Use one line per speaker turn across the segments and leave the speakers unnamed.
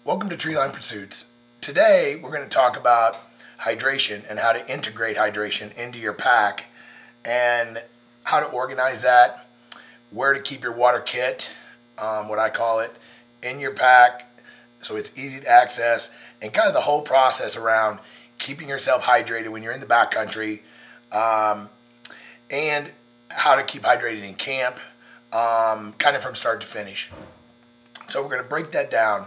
Welcome to Treeline Pursuits. Today we're going to talk about hydration and how to integrate hydration into your pack and how to organize that, where to keep your water kit, what I call it, in your pack so it's easy to access, and kind of the whole process around keeping yourself hydrated when you're in the backcountry, and how to keep hydrated in camp, kind of from start to finish. So we're going to break that down.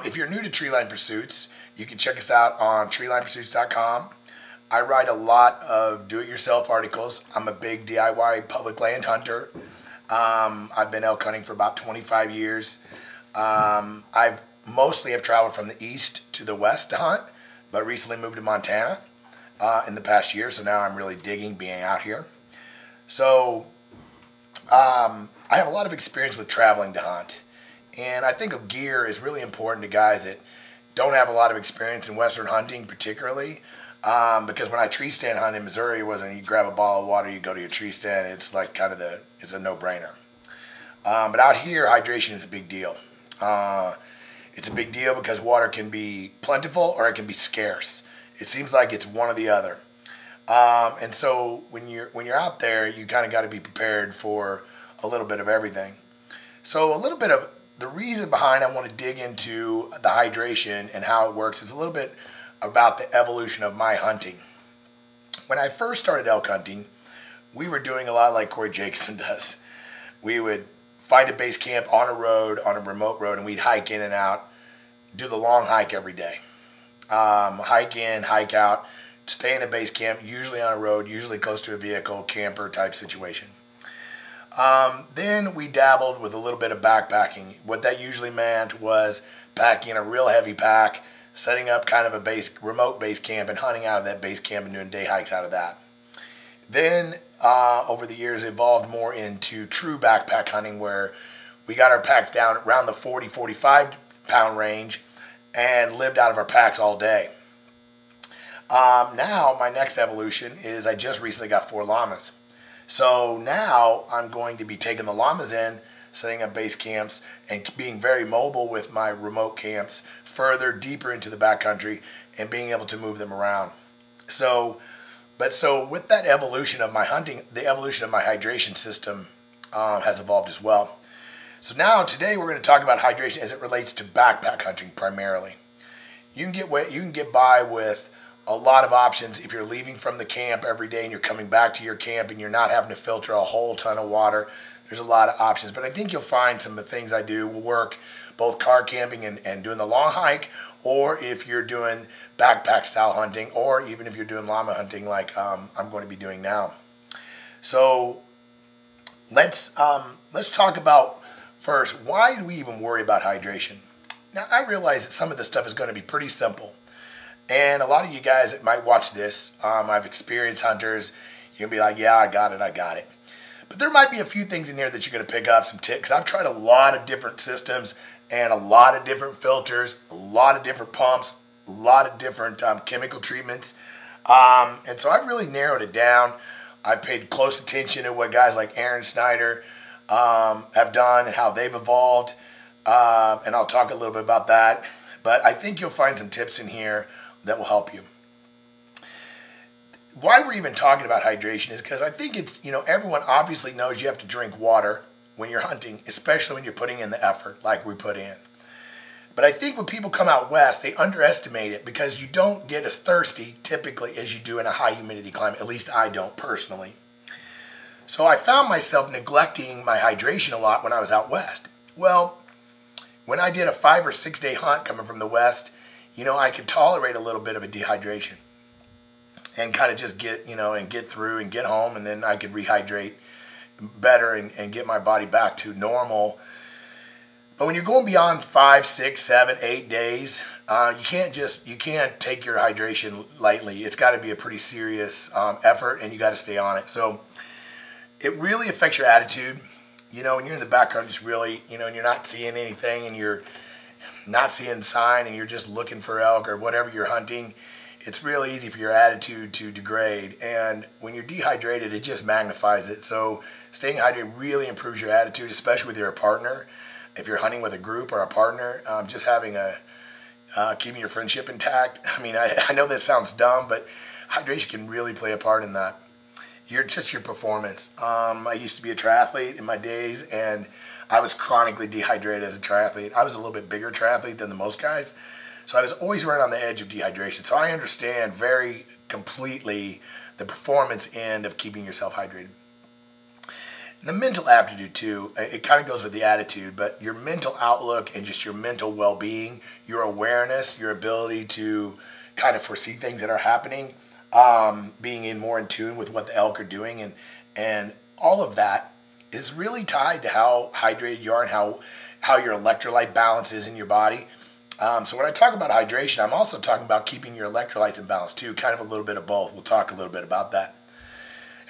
If you're new to Treeline Pursuits, you can check us out on treelinepursuits.com. I write a lot of do-it-yourself articles. I'm a big DIY public land hunter. I've been elk hunting for about 25 years. I've mostly have traveled from the east to the west to hunt, but recently moved to Montana in the past year, so now I'm really digging being out here. So I have a lot of experience with traveling to hunt. And I think of gear is really important to guys that don't have a lot of experience in western hunting particularly. Because when I tree stand hunt in Missouri, it wasn't you grab a bottle of water, you go to your tree stand, it's like kind of it's a no-brainer. But out here, hydration is a big deal. It's a big deal because water can be plentiful or it can be scarce. It seems like it's one or the other. And so when you're out there, you kind of got to be prepared for a little bit of everything. So a little bit of the reason behind I want to dig into the hydration and how it works is a little bit about the evolution of my hunting. When I first started elk hunting, we were doing a lot like Corey Jacobson does. We would find a base camp on a road, on a remote road, and we'd hike in and out, do the long hike every day. Hike in, hike out, stay in a base camp, usually on a road, usually close to a vehicle, camper type situation. Then we dabbled with a little bit of backpacking. What that usually meant was packing a real heavy pack, setting up kind of a remote base camp and hunting out of that base camp and doing day hikes out of that. Then over the years evolved more into true backpack hunting where we got our packs down around the 40-45 pound range and lived out of our packs all day. Now my next evolution is I just recently got 4 llamas. So now I'm going to be taking the llamas in, setting up base camps, and being very mobile with my remote camps further deeper into the backcountry and being able to move them around. So with that evolution of my hunting, the evolution of my hydration system has evolved as well. So now today we're going to talk about hydration as it relates to backpack hunting primarily. You can get by with a lot of options if you're leaving from the camp every day and you're coming back to your camp and you're not having to filter a whole ton of water. There's a lot of options, but I think you'll find some of the things I do will work both car camping and doing the long hike, or if you're doing backpack style hunting, or even if you're doing llama hunting like I'm going to be doing now. So let's talk about first, why do we even worry about hydration? Now I realize that some of this stuff is going to be pretty simple. And a lot of you guys that might watch this, I've experienced hunters, you'll be like, yeah, I got it. But there might be a few things in here that you're going to pick up, some tips. I've tried a lot of different systems and a lot of different filters, a lot of different pumps, a lot of different chemical treatments. And so I've really narrowed it down. I've paid close attention to what guys like Aaron Snyder have done and how they've evolved. And I'll talk a little bit about that. But I think you'll find some tips in here that will help you. Why we're even talking about hydration is because I think it's, everyone obviously knows you have to drink water when you're hunting, especially when you're putting in the effort like we put in. But I think when people come out west, they underestimate it because you don't get as thirsty typically as you do in a high humidity climate. At least I don't personally. So I found myself neglecting my hydration a lot when I was out west. Well, when I did a 5 or 6 day hunt coming from the west, I could tolerate a little bit of a dehydration and kind of just get, and get through and get home, and then I could rehydrate better and get my body back to normal. But when you're going beyond 5, 6, 7, 8 days, you can't take your hydration lightly. It's got to be a pretty serious effort, and you got to stay on it. So it really affects your attitude. When you're in the background, just really, and you're not seeing anything, and you're not seeing sign, and you're just looking for elk or whatever you're hunting, it's real easy for your attitude to degrade. And when you're dehydrated, it just magnifies it. So staying hydrated really improves your attitude, especially with your partner. if you're hunting with a group or a partner, just having keeping your friendship intact. I mean, I know this sounds dumb, but hydration can really play a part in that. Your performance. I used to be a triathlete in my days, and I was chronically dehydrated as a triathlete. I was a little bit bigger triathlete than the most guys, so I was always right on the edge of dehydration. So I understand very completely the performance end of keeping yourself hydrated. And the mental aptitude too, it kind of goes with the attitude, but your mental outlook and just your mental well-being, your awareness, your ability to kind of foresee things that are happening, being more in tune with what the elk are doing, and all of that is really tied to how hydrated you are and how your electrolyte balance is in your body. So when I talk about hydration, I'm also talking about keeping your electrolytes in balance too, kind of a little bit of both. We'll talk a little bit about that.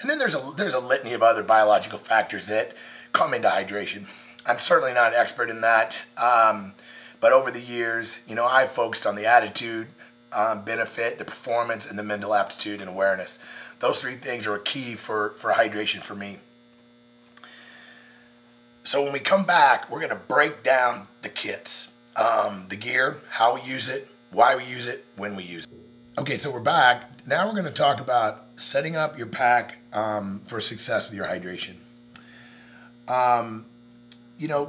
And then there's a litany of other biological factors that come into hydration. I'm certainly not an expert in that, but over the years, I've focused on the attitude, benefit, the performance, and the mental aptitude and awareness. Those three things are a key for hydration for me. So when we come back, we're going to break down the kits, the gear, how we use it, why we use it, when we use it. Okay, so we're back. Now we're going to talk about setting up your pack for success with your hydration.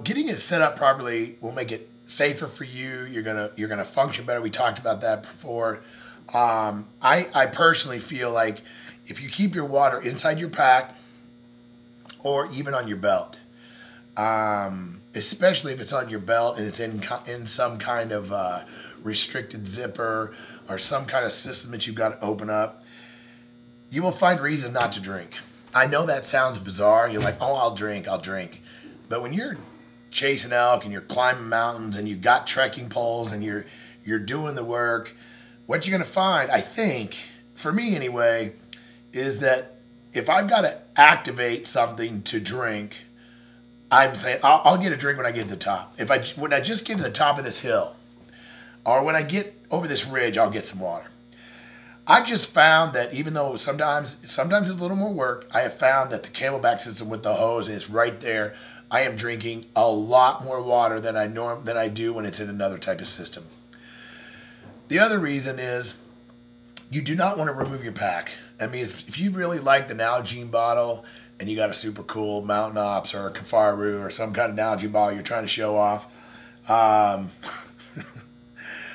Getting it set up properly will make it safer for you. You're gonna function better. We talked about that before. I personally feel like if you keep your water inside your pack or even on your belt, especially if it's on your belt and it's in some kind of restricted zipper or some kind of system that you've got to open up, you will find reasons not to drink. I know that sounds bizarre. You're like, oh, I'll drink. But when you're chasing elk and you're climbing mountains and you've got trekking poles and you're doing the work, what you're going to find, I think, for me anyway, is that if I've got to activate something to drink, I'm saying I'll get a drink when I get to the top. When I just get to the top of this hill, or when I get over this ridge, I'll get some water. I've just found that even though sometimes it's a little more work, I have found that the Camelback system with the hose, and it's right there, I am drinking a lot more water than I do when it's in another type of system. The other reason is you do not want to remove your pack. I mean, if you really like the Nalgene bottle and you got a super cool Mountain Ops or a Kafaru or some kind of Nalgene bottle you're trying to show off,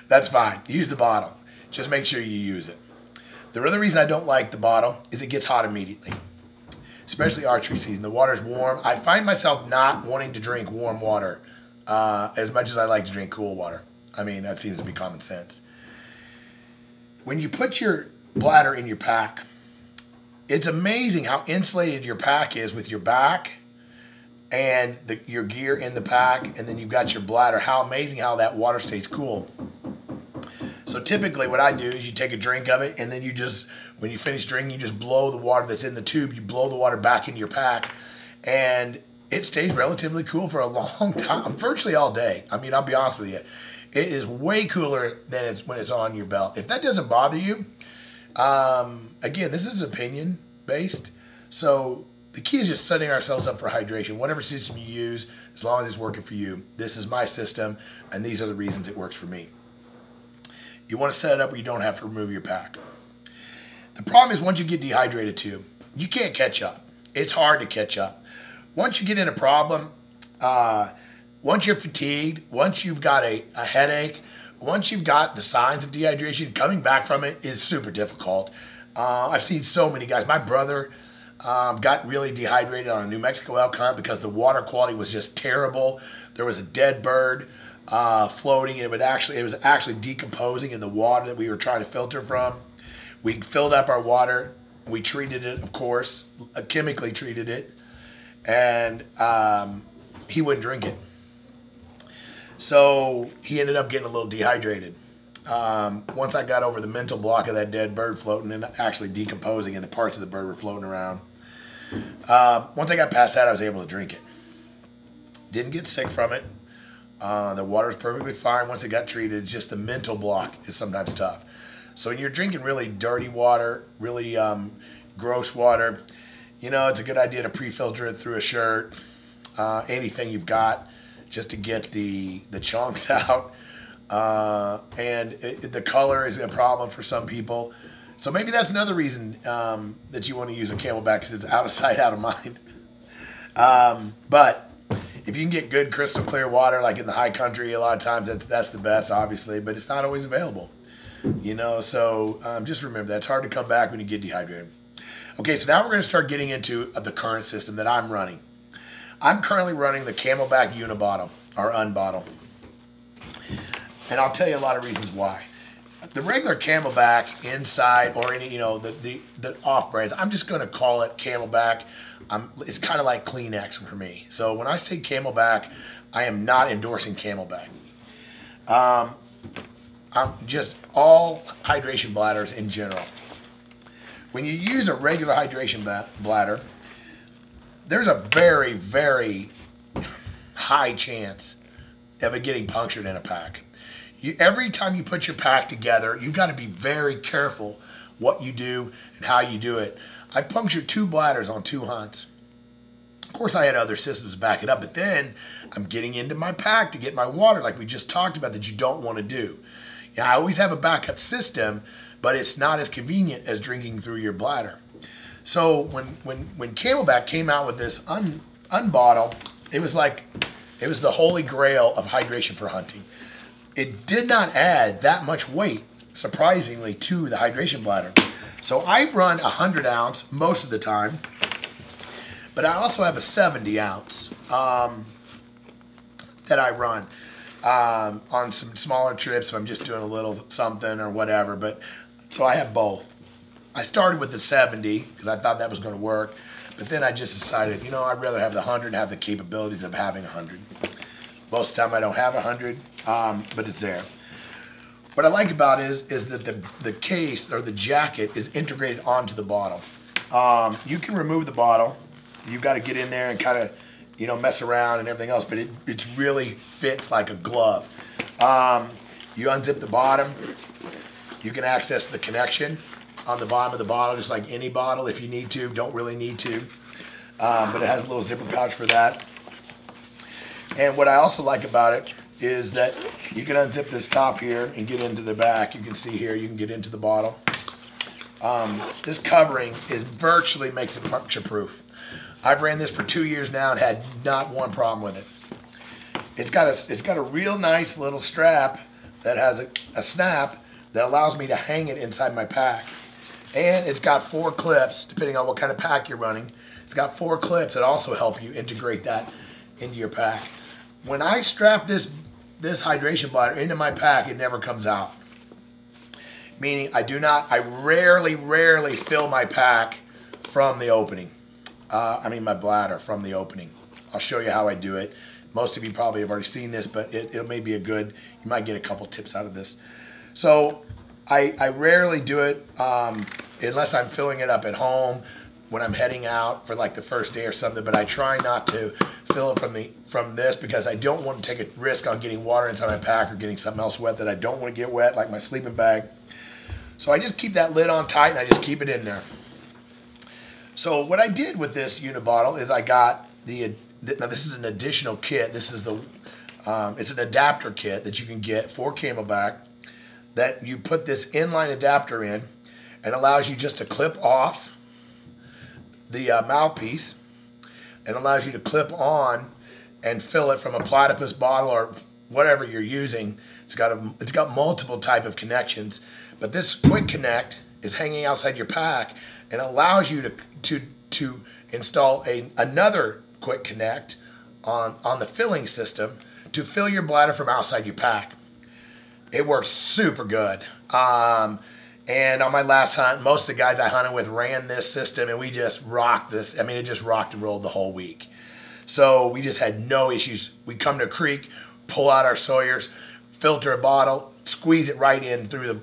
that's fine. Use the bottle. Just make sure you use it. The other reason I don't like the bottle is it gets hot immediately, especially archery season. The water's warm. I find myself not wanting to drink warm water as much as I like to drink cool water. I mean, that seems to be common sense. When you put your bladder in your pack, it's amazing how insulated your pack is with your back and your gear in the pack, and then you've got your bladder. How amazing how that water stays cool. So typically what I do is you take a drink of it, and then when you finish drinking, you just blow the water that's in the tube, you blow the water back into your pack, and it stays relatively cool for a long time, virtually all day. I mean, I'll be honest with you. It is way cooler than when it's on your belt. If that doesn't bother you, again, this is opinion based. So the key is just setting ourselves up for hydration. Whatever system you use, as long as it's working for you. This is my system, and these are the reasons it works for me. You want to set it up where you don't have to remove your pack. The problem is once you get dehydrated too, you can't catch up. It's hard to catch up. Once you get in a problem, once you're fatigued, once you've got a headache, once you've got the signs of dehydration, coming back from it is super difficult. I've seen so many guys. My brother got really dehydrated on a New Mexico elk hunt because the water quality was just terrible. There was a dead bird floating, and it was actually decomposing in the water that we were trying to filter from. We filled up our water. We treated it, of course, chemically treated it, and he wouldn't drink it. So he ended up getting a little dehydrated. Once I got over the mental block of that dead bird floating and actually decomposing and the parts of the bird were floating around, once I got past that, I was able to drink it. Didn't get sick from it. The water was perfectly fine once it got treated. It's just the mental block is sometimes tough. So when you're drinking really dirty water, really gross water, it's a good idea to pre-filter it through a shirt, anything you've got. just to get the chunks out. And the color is a problem for some people. So maybe that's another reason that you want to use a Camelback, because it's out of sight, out of mind. But if you can get good crystal clear water, like in the high country, a lot of times that's the best, obviously, but it's not always available. You know, so just remember that it's hard to come back when you get dehydrated. Okay, so now we're going to start getting into the current system that I'm running. I'm currently running the Camelback Unibottle, or Unbottle. And I'll tell you a lot of reasons why. The regular Camelback inside, or any, you know, the off brands, I'm just going to call it Camelback. It's kind of like Kleenex for me. So when I say Camelback, I am not endorsing Camelback. I'm just all hydration bladders in general. When you use a regular hydration bladder, there's a very, very high chance of it getting punctured in a pack. Every time you put your pack together, you got to be very careful what you do and how you do it. I punctured 2 bladders on 2 hunts. Of course, I had other systems to back it up, but then I'm getting into my pack to get my water, like we just talked about, that you don't want to do. Yeah, I always have a backup system, but it's not as convenient as drinking through your bladder. So when Camelback came out with this Unbottle, it was the holy grail of hydration for hunting. It did not add that much weight, surprisingly, to the hydration bladder. So I run 100 ounce most of the time, but I also have a 70 ounce that I run on some smaller trips if I'm just doing a little something or whatever. But so I have both. I started with the 70 because I thought that was going to work, but then I just decided, you know, I'd rather have the 100 and have the capabilities of having 100. Most of the time I don't have 100, but it's there. What I like about it is that the case or the jacket is integrated onto the bottle. You can remove the bottle. You've got to get in there and kind of, you know, mess around and everything else, but it really fits like a glove. You unzip the bottom. You can access the connection on the bottom of the bottle, just like any bottle if you need to. Don't really need to, but it has a little zipper pouch for that. And what I also like about it is that you can unzip this top here and get into the back. You can see here, you can get into the bottle. This covering virtually makes it puncture proof. I've ran this for 2 years now and had not one problem with it. It's got a real nice little strap that has a snap that allows me to hang it inside my pack. And it's got 4 clips, depending on what kind of pack you're running. It's got 4 clips that also help you integrate that into your pack. When I strap this hydration bladder into my pack, it never comes out. Meaning I rarely fill my pack from the opening. My bladder from the opening. I'll show you how I do it. Most of you probably have already seen this, but it may be you might get a couple tips out of this. So I rarely do it unless I'm filling it up at home when I'm heading out for like the first day or something, but I try not to fill it from this because I don't want to take a risk on getting water inside my pack or getting something else wet that I don't want to get wet, like my sleeping bag. So I just keep that lid on tight and I just keep it in there. So what I did with this Unibottle is I got now this is an additional kit. This is it's an adapter kit that you can get for Camelback that you put this inline adapter in and allows you just to clip off the mouthpiece and allows you to clip on and fill it from a Platypus bottle or whatever you're using. It's got multiple type of connections, but this quick connect is hanging outside your pack and allows you to install another quick connect on the filling system to fill your bladder from outside your pack. It works super good. And on my last hunt, most of the guys I hunted with ran this system and we just rocked this. I mean, it just rocked and rolled the whole week. So we just had no issues. We come to a creek, pull out our Sawyers, filter a bottle, squeeze it right in through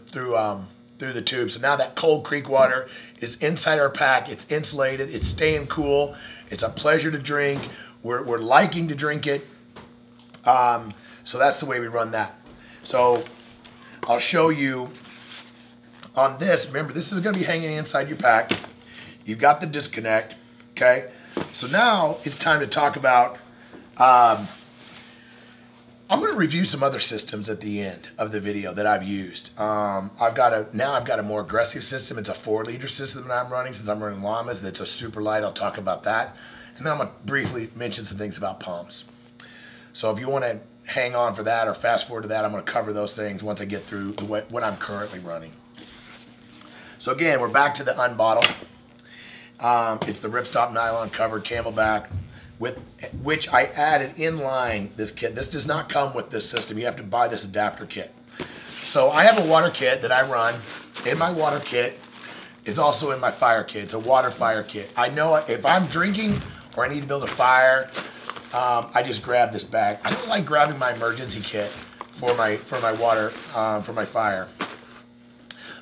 the tube. So now that cold creek water is inside our pack. It's insulated. It's staying cool. It's a pleasure to drink. We're liking to drink it. So that's the way we run that. So I'll show you on this. Remember, this is going to be hanging inside your pack. You've got the disconnect. Okay. So now it's time to talk about I'm going to review some other systems at the end of the video that I've used. I've got a more aggressive system. It's a 4-liter system that I'm running since I'm running llamas. That's a super light. I'll talk about that. And then I'm going to briefly mention some things about pumps. So if you want to hang on for that or fast forward to that, I'm going to cover those things once I get through what I'm currently running. So again, we're back to the unbottle. It's the ripstop nylon covered Camelback, with which I added in line this kit. This does not come with this system. You have to buy this adapter kit. So I have a water kit that I run. In my water kit is also in my fire kit. It's a water fire kit. I know if I'm drinking or I need to build a fire, I just grab this bag. I don't like grabbing my emergency kit for my water, for my fire.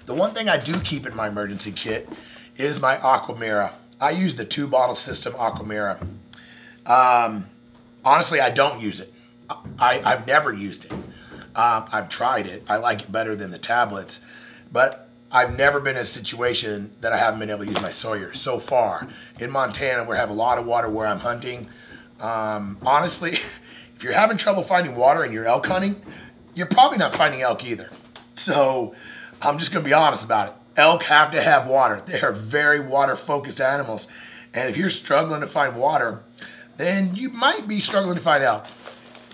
The one thing I do keep in my emergency kit is my Aquamira. I use the 2-bottle system Aquamira. Honestly, I don't use it. I've never used it. I've tried it. I like it better than the tablets, but I've never been in a situation that I haven't been able to use my Sawyer so far. In Montana, we have a lot of water where I'm hunting. Honestly, if you're having trouble finding water and you're elk hunting, you're probably not finding elk either. So I'm just going to be honest about it. Elk have to have water. They are very water-focused animals. And if you're struggling to find water, then you might be struggling to find elk.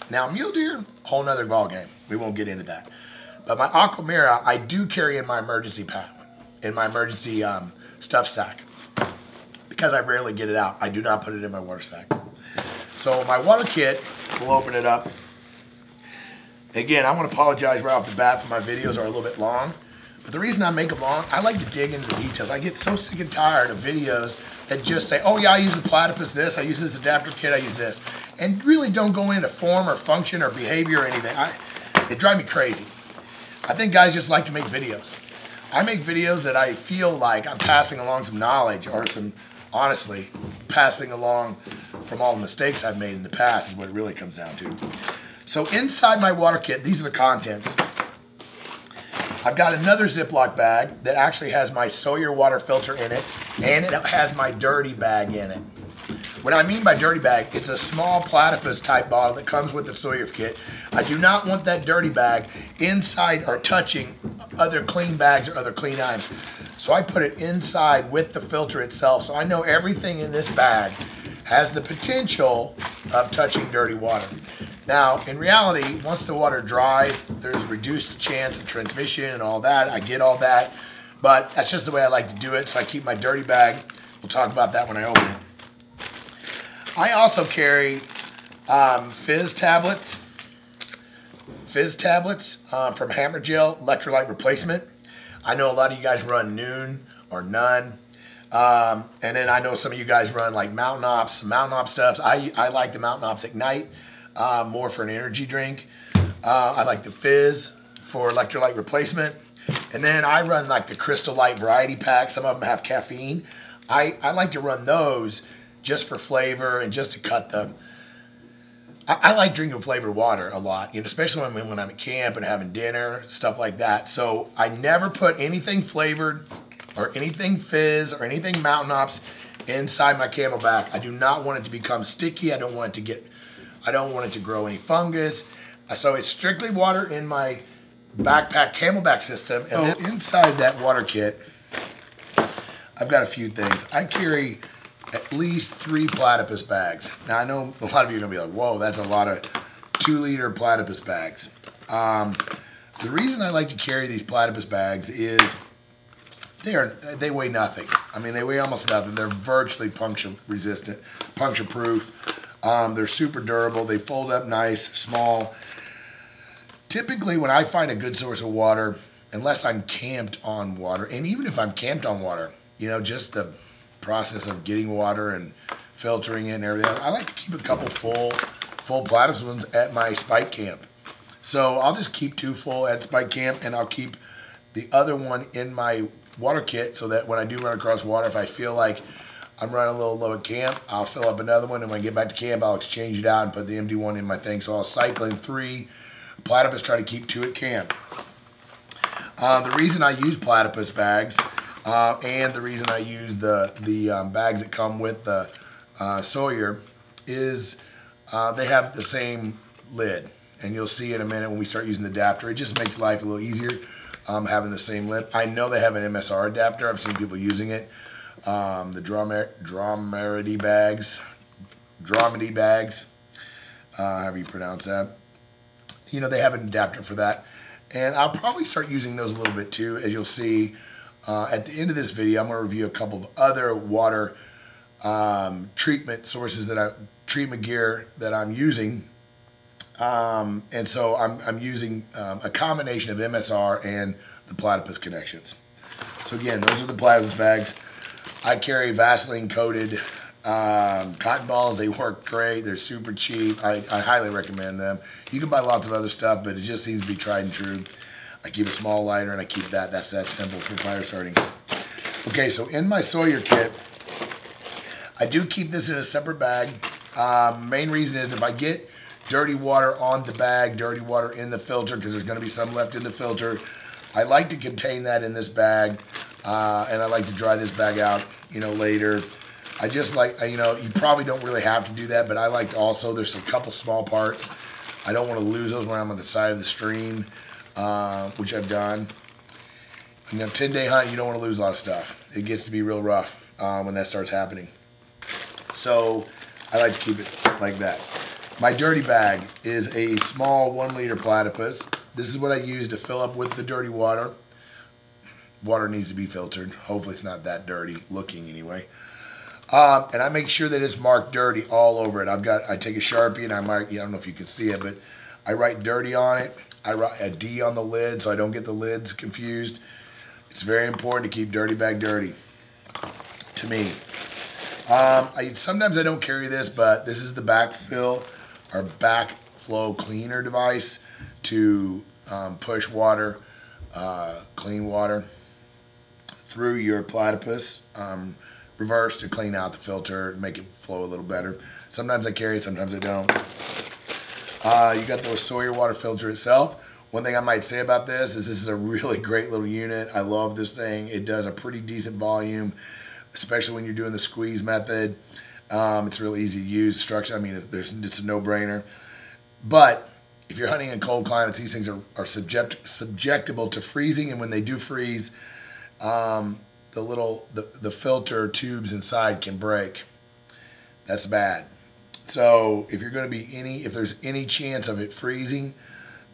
Now, mule deer, whole nother ballgame. We won't get into that. But my Aquamira, I do carry in my emergency pack, in my emergency stuff sack, because I rarely get it out. I do not put it in my water sack. So my water kit, we'll open it up. Again, I want to apologize right off the bat for my videos are a little bit long. But the reason I make them long, I like to dig into the details. I get so sick and tired of videos that just say, oh yeah, I use the Platypus this, I use this adapter kit, I use this. And really don't go into form or function or behavior or anything. It drives me crazy. I think guys just like to make videos. I make videos that I feel like I'm passing along some knowledge or some, honestly, passing along from all the mistakes I've made in the past is what it really comes down to. So inside my water kit, these are the contents. I've got another Ziploc bag that actually has my Sawyer water filter in it, and it has my dirty bag in it. What I mean by dirty bag, it's a small Platypus type bottle that comes with the Sawyer kit. I do not want that dirty bag inside or touching other clean bags or other clean items. So I put it inside with the filter itself, so I know everything in this bag has the potential of touching dirty water. Now, in reality, once the water dries, there's a reduced chance of transmission and all that. I get all that, but that's just the way I like to do it, so I keep my dirty bag. We'll talk about that when I open it. I also carry Fizz Tablets. Fizz Tablets from Hammer Gel Electrolyte Replacement. I know a lot of you guys run Noon or None. And then I know some of you guys run like Mountain Ops stuff. I like the Mountain Ops Ignite. More for an energy drink. I like the Fizz for electrolyte replacement. And then I run like the Crystal Light variety pack. Some of them have caffeine. I like to run those just for flavor and just to cut the... I like drinking flavored water a lot, you know, especially when I'm at camp and having dinner, stuff like that. So I never put anything flavored or anything Fizz or anything Mountain Ops inside my Camelback. I do not want it to become sticky. I don't want it to grow any fungus. So it's strictly water in my backpack Camelback system. And then inside that water kit, I've got a few things. I carry at least 3 Platypus bags. Now I know a lot of you are gonna be like, whoa, that's a lot of 2-liter Platypus bags. The reason I like to carry these Platypus bags is they weigh nothing. I mean, they weigh almost nothing. They're virtually puncture resistant, puncture proof. They're super durable. They fold up nice, small. Typically, when I find a good source of water, unless I'm camped on water, and even if I'm camped on water, you know, just the process of getting water and filtering it and everything, I like to keep a couple full Platypus ones at my spike camp. So I'll just keep 2 full at spike camp, and I'll keep the other one in my water kit so that when I do run across water, if I feel like I'm running a little low at camp, I'll fill up another one, and when I get back to camp, I'll exchange it out and put the empty one in my thing. So I'll cycle in 3 Platypus, try to keep 2 at camp. The reason I use Platypus bags and the reason I use the bags that come with the Sawyer is they have the same lid. and you'll see in a minute when we start using the adapter. It just makes life a little easier having the same lip. I know they have an MSR adapter. I've seen people using it. The Dromedy bags, however you pronounce that. You know, they have an adapter for that. And I'll probably start using those a little bit too. As you'll see at the end of this video, I'm going to review a couple of other water treatment sources treatment gear that I'm using. And so I'm using a combination of MSR and the Platypus connections. So again, those are the Platypus bags. I carry Vaseline coated cotton balls. They work great. They're super cheap. I highly recommend them. You can buy lots of other stuff, but it just seems to be tried and true. I keep a small lighter and I keep that. That's that simple for fire starting. Okay, so in my Sawyer kit, I do keep this in a separate bag. Main reason is if I get dirty water on the bag, dirty water in the filter, because there's going to be some left in the filter, I like to contain that in this bag, and I like to dry this bag out, you know, later. I just like, you know, you probably don't really have to do that, but I like to also, there's a couple small parts. I don't want to lose those when I'm on the side of the stream, which I've done. You know, 10-day hunt, you don't want to lose a lot of stuff. It gets to be real rough when that starts happening. So I like to keep it like that. My dirty bag is a small 1 liter Platypus. This is what I use to fill up with the dirty water. Water needs to be filtered. Hopefully it's not that dirty looking anyway. And I make sure that it's marked dirty all over it. I take a Sharpie and I mark, I don't know if you can see it, but I write dirty on it. I write a D on the lid so I don't get the lids confused. It's very important to keep dirty bag dirty, to me. Sometimes I don't carry this, but this is the backfill or backflow cleaner device to push water, clean water through your Platypus, reverse to clean out the filter, make it flow a little better. Sometimes I carry it, sometimes I don't. You got the Sawyer water filter itself. One thing I might say about this is a really great little unit. I love this thing. It does a pretty decent volume, especially when you're doing the squeeze method. It's really easy to use. Structure, I mean, it's a no-brainer. But if you're hunting in cold climates, these things are subjectable to freezing, and when they do freeze, the filter tubes inside can break. That's bad. So if you're going to be if there's any chance of it freezing,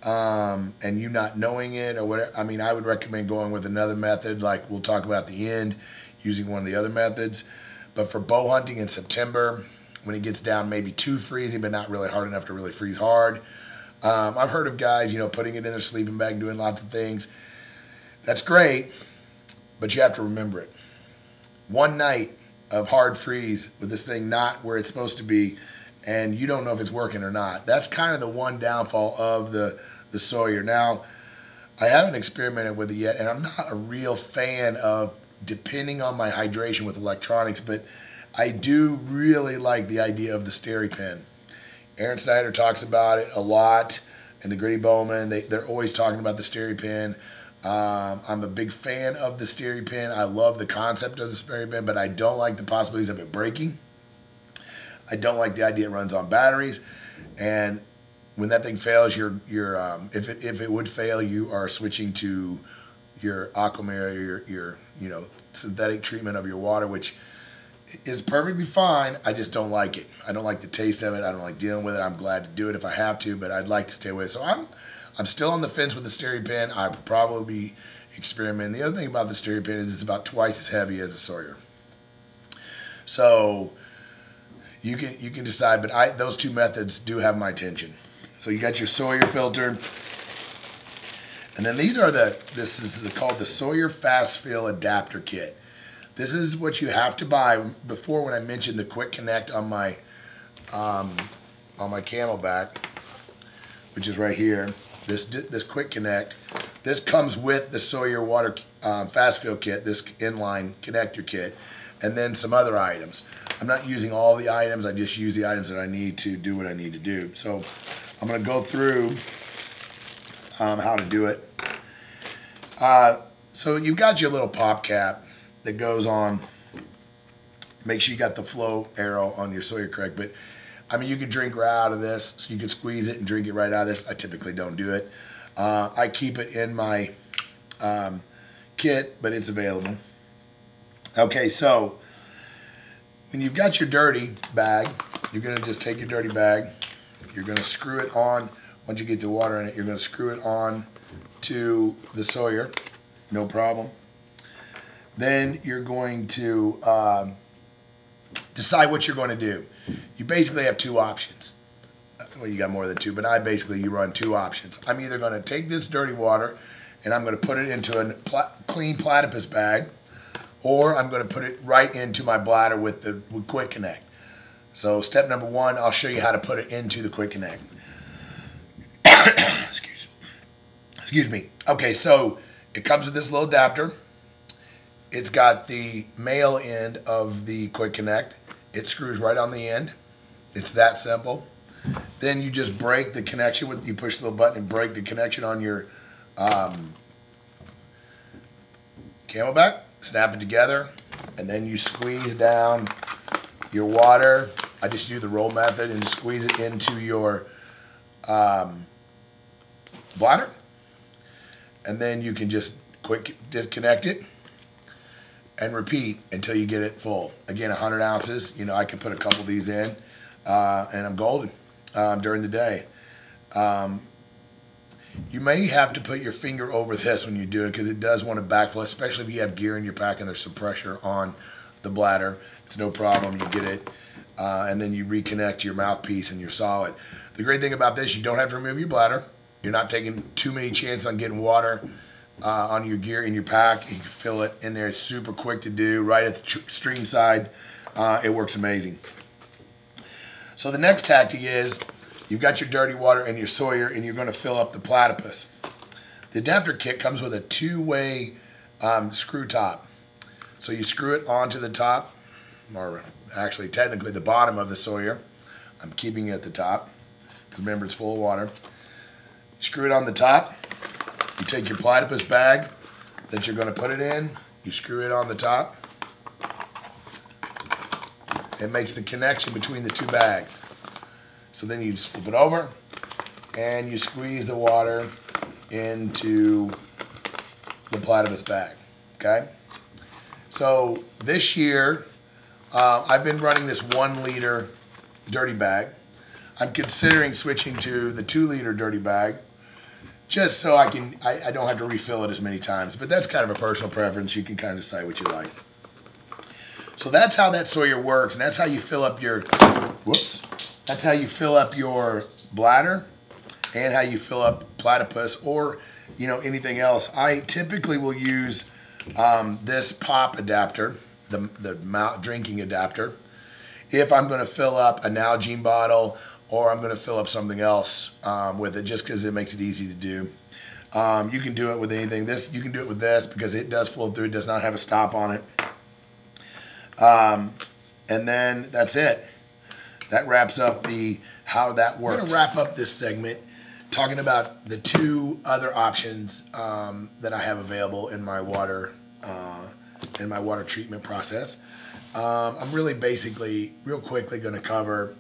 and you not knowing it or whatever, I mean, I would recommend going with another method, like we'll talk about at the end, using one of the other methods. But for bow hunting in September, when it gets down maybe too freezing, but not really hard enough to really freeze hard, I've heard of guys, you know, putting it in their sleeping bag, doing lots of things. That's great, but you have to remember it. One night of hard freeze with this thing not where it's supposed to be, and you don't know if it's working or not. That's kind of the one downfall of the Sawyer. Now, I haven't experimented with it yet, and I'm not a real fan of depending on my hydration with electronics, but I do really like the idea of the Steripen. Aaron Snyder talks about it a lot, and the Gritty Bowman, they're always talking about the Steripen. I'm a big fan of the Steripen. I love the concept of the Steripen, but I don't like the possibilities of it breaking. I don't like the idea it runs on batteries, and when that thing fails, if it would fail, you are switching to your Aquamarine, your synthetic treatment of your water, which is perfectly fine. I just don't like it. I don't like the taste of it. I don't like dealing with it. I'm glad to do it if I have to, but I'd like to stay away. So I'm still on the fence with the Steripen. I would probably be experimenting. The other thing about the Steripen is it's about twice as heavy as a Sawyer. So you can decide, but those two methods do have my attention. So you got your Sawyer filter. And then this is called the Sawyer Fast Fill Adapter Kit. This is what you have to buy. Before, when I mentioned the Quick Connect on my Camelback, which is right here, this Quick Connect, this comes with the Sawyer Water Fast Fill Kit, this inline connector kit, and then some other items. I'm not using all the items. I just use the items that I need to do what I need to do. So I'm going to go through how to do it. So you've got your little pop cap that goes on. Make sure you got the flow arrow on your Sawyer correct. But I mean, you could drink right out of this, so you could squeeze it and drink it right out of this. I typically don't do it. I keep it in my kit, but it's available. Okay, so when you've got your dirty bag, you're going to just take your dirty bag. You're going to screw it on. Once you get the water in it, you're going to screw it on to the Sawyer. No problem. Then you're going to decide what you're going to do. You basically have two options. Well, you got more than two, but you run two options. I'm either going to take this dirty water and I'm going to put it into a clean platypus bag, or I'm going to put it right into my bladder with the Quick Connect. So step number one, I'll show you how to put it into the Quick Connect. Excuse me. Okay, so it comes with this little adapter. It's got the male end of the Quick Connect. It screws right on the end. It's that simple. Then you just break the connection with, you push the little button and break the connection on your Camelback, snap it together, and then you squeeze down your water. I just do the roll method and squeeze it into your bladder, and then you can just quick disconnect it and repeat until you get it full. Again, 100 ounces. You know, I can put a couple of these in, and I'm golden during the day. You may have to put your finger over this when you do it because it does want to backflow, especially if you have gear in your pack and there's some pressure on the bladder. It's no problem. You get it, and then you reconnect your mouthpiece and your solid. The great thing about this, you don't have to remove your bladder. You're not taking too many chances on getting water on your gear in your pack. You can fill it in there. It's super quick to do, right at the stream side. It works amazing. So the next tactic is you've got your dirty water and your Sawyer, and you're going to fill up the platypus. The adapter kit comes with a two-way screw top. So you screw it onto the top, or actually technically the bottom of the Sawyer. I'm keeping it at the top because remember it's full of water. Screw it on the top. You take your platypus bag that you're going to put it in. You screw it on the top. It makes the connection between the two bags. So then you flip it over and you squeeze the water into the platypus bag, okay? So this year, I've been running this 1 liter dirty bag. I'm considering switching to the 2 liter dirty bag just so I don't have to refill it as many times. But that's kind of a personal preference. You can kind of decide what you like. So that's how that Sawyer works, and that's how you fill up your, that's how you fill up your bladder and how you fill up platypus or, you know, anything else. I typically will use this pop adapter, the drinking adapter, if I'm going to fill up a Nalgene bottle or I'm going to fill up something else with it, just because it makes it easy to do. You can do it with anything. You can do it with this because it does flow through. It does not have a stop on it. And then that's it. That wraps up how that works. I'm going to wrap up this segment talking about the 2 other options that I have available in my water treatment process. I'm really basically real quickly going to cover.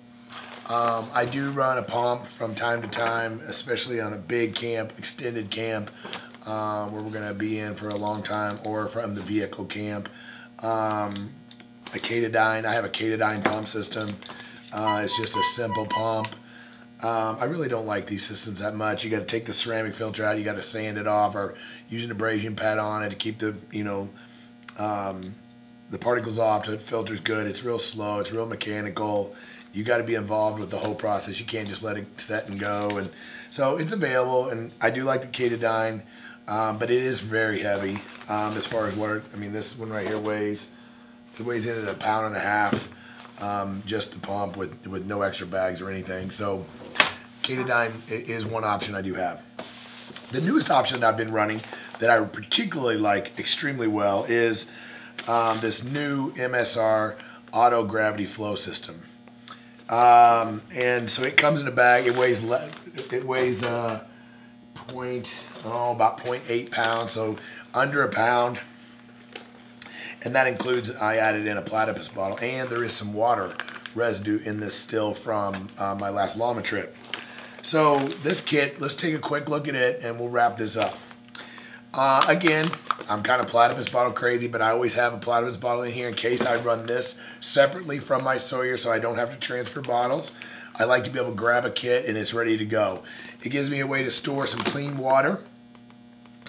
I do run a pump from time to time, especially on a big camp, extended camp, where we're going to be in for a long time, or from the vehicle camp. A Katadyn. I have a Katadyn pump system. It's just a simple pump. I really don't like these systems that much. You got to take the ceramic filter out. You got to sand it off, or use an abrasion pad on it to keep the the particles off. So it filters good. It's real slow. It's real mechanical. You got to be involved with the whole process. You can't just let it set and go. And so it's available, and I do like the Katadyn, but it is very heavy as far as water. I mean, this one right here weighs in at 1.5 pounds. Just the pump with no extra bags or anything. So Katadyn is one option I do have. The newest option that I've been running that I particularly like extremely well is this new MSR auto gravity flow system. And so it comes in a bag. It weighs about 0.8 pounds, so under 1 pound. And that includes, I added in a platypus bottle, and there is some water residue in this still from my last llama trip. So this kit, let's take a quick look at it and we'll wrap this up. Again, I'm kind of platypus bottle crazy, but I always have a platypus bottle in here in case I run this separately from my Sawyer so I don't have to transfer bottles. I like to be able to grab a kit and it's ready to go. It gives me a way to store some clean water.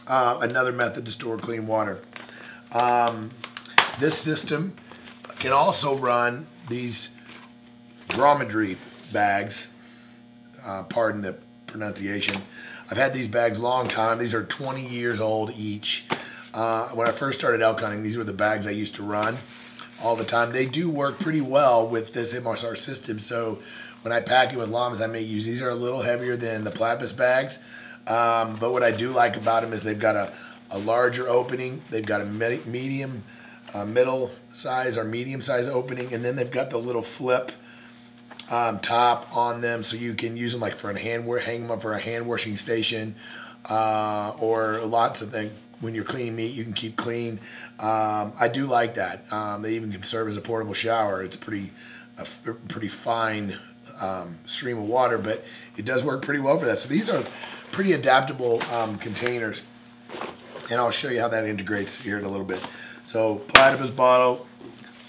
Another method to store clean water. This system can also run these dromedary bags. Pardon the pronunciation. I've had these bags a long time. These are 20 years old each. When I first started elk hunting, these were the bags I used to run all the time. They do work pretty well with this MSR system. So when I pack it with llamas, I may use these. Are a little heavier than the Platypus bags. But what I do like about them is they've got a larger opening. They've got a medium, middle size or medium size opening. And then they've got the little flip top on them, so you can use them like for a hang them up for a hand washing station, or lots of things. When you're cleaning meat, you can keep clean. I do like that. They even can serve as a portable shower. It's a pretty fine stream of water, but it does work pretty well for that. So these are pretty adaptable containers, and I'll show you how that integrates here in a little bit. So platypus bottle,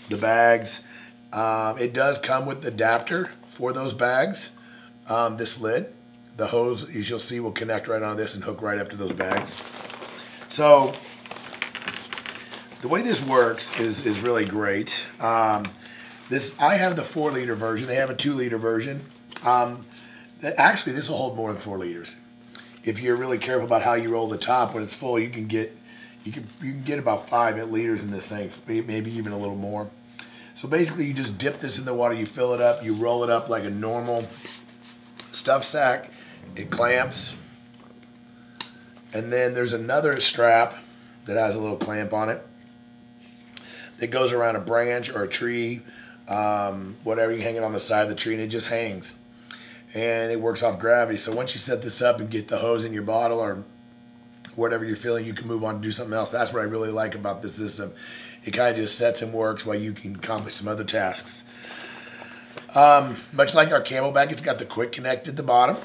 the bags. It does come with the adapter for those bags. This lid, the hose, as you'll see, will connect right on this and hook right up to those bags. So the way this works is really great. I have the 4-liter version. They have a 2-liter version. Actually, this will hold more than 4 liters. If you're really careful about how you roll the top, when it's full, you can get about 5 liters in this thing, maybe even a little more. So basically, you just dip this in the water, you fill it up, you roll it up like a normal stuff sack. It clamps. And then there's another strap that has a little clamp on it that goes around a branch or a tree, whatever, you hang it on the side of the tree, and it just hangs. And it works off gravity. So once you set this up and get the hose in your bottle or whatever you're feeling, you can move on and do something else. That's what I really like about this system. It kind of just sets and works while you can accomplish some other tasks. Much like our Camelback, it's got the quick connect at the bottom.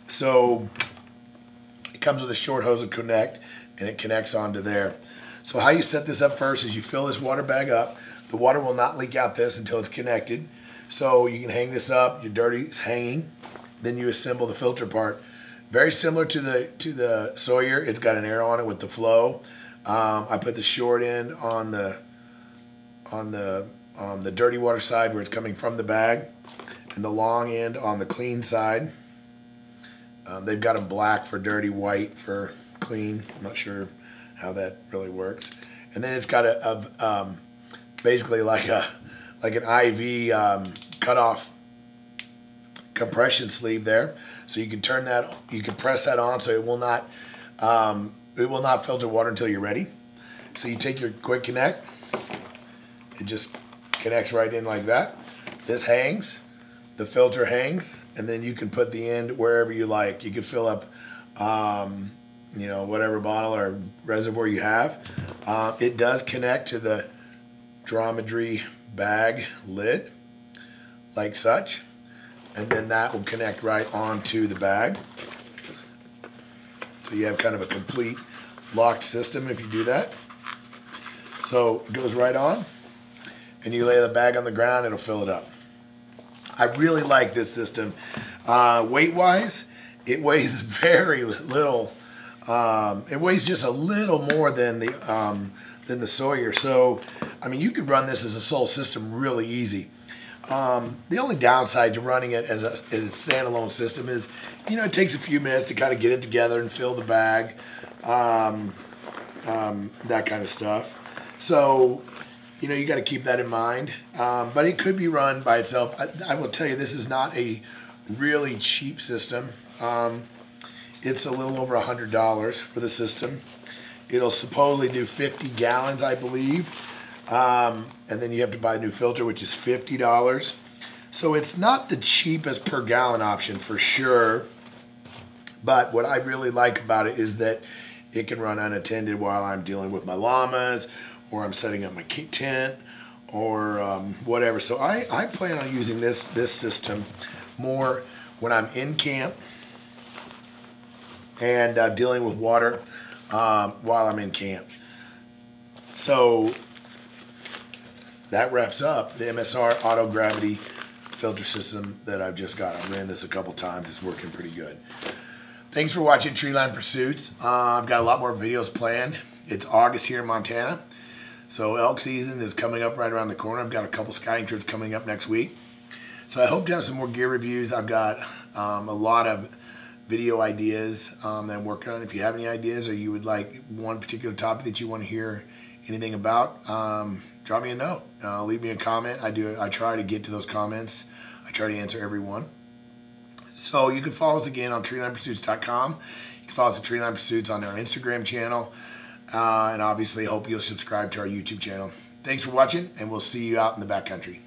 So it comes with a short hose to connect, and it connects onto there. So how you set this up first is you fill this water bag up. The water will not leak out this until it's connected. So you can hang this up, your dirty is hanging. Then you assemble the filter part. Very similar to the Sawyer. It's got an arrow on it with the flow. I put the short end on the dirty water side where it's coming from the bag, and the long end on the clean side. They've got them black for dirty, white for clean. I'm not sure how that really works. And then it's got basically like an IV cutoff compression sleeve there, so you can turn that, you can press that on so it will not filter water until you're ready. So you take your quick connect, it just connects right in like that. This hangs, the filter hangs, and then you can put the end wherever you like. You can fill up whatever bottle or reservoir you have. It does connect to the dromedary bag lid like such, and then that will connect right onto the bag. So you have kind of a complete locked system if you do that. So it goes right on, and you lay the bag on the ground, it'll fill it up. I really like this system. Weight-wise, it weighs very little. It weighs just a little more than the Sawyer. So, I mean, you could run this as a sole system really easy. The only downside to running it as a standalone system is, it takes a few minutes to kind of get it together and fill the bag, that kind of stuff. So, you got to keep that in mind. But it could be run by itself. I will tell you, this is not a really cheap system. It's a little over $100 for the system. It'll supposedly do 50 gallons, I believe. And then you have to buy a new filter, which is $50. So it's not the cheapest per gallon option for sure. But what I really like about it is that it can run unattended while I'm dealing with my llamas, or I'm setting up my tent, or whatever. So I plan on using this system more when I'm in camp and dealing with water while I'm in camp. So that wraps up the MSR auto gravity filter system that I've just got. I ran this a couple times. It's working pretty good. Thanks for watching Treeline Pursuits. I've got a lot more videos planned. It's August here in Montana, so elk season is coming up right around the corner. I've got a couple scouting trips coming up next week. So I hope to have some more gear reviews. I've got a lot of video ideas that I'm working on. If you have any ideas or you would like one particular topic that you want to hear anything about, drop me a note. Leave me a comment. I try to get to those comments. I try to answer every one. So you can follow us again on TreelinePursuits.com. You can follow us at Treeline Pursuits on our Instagram channel. And obviously hope you'll subscribe to our YouTube channel. Thanks for watching, and we'll see you out in the backcountry.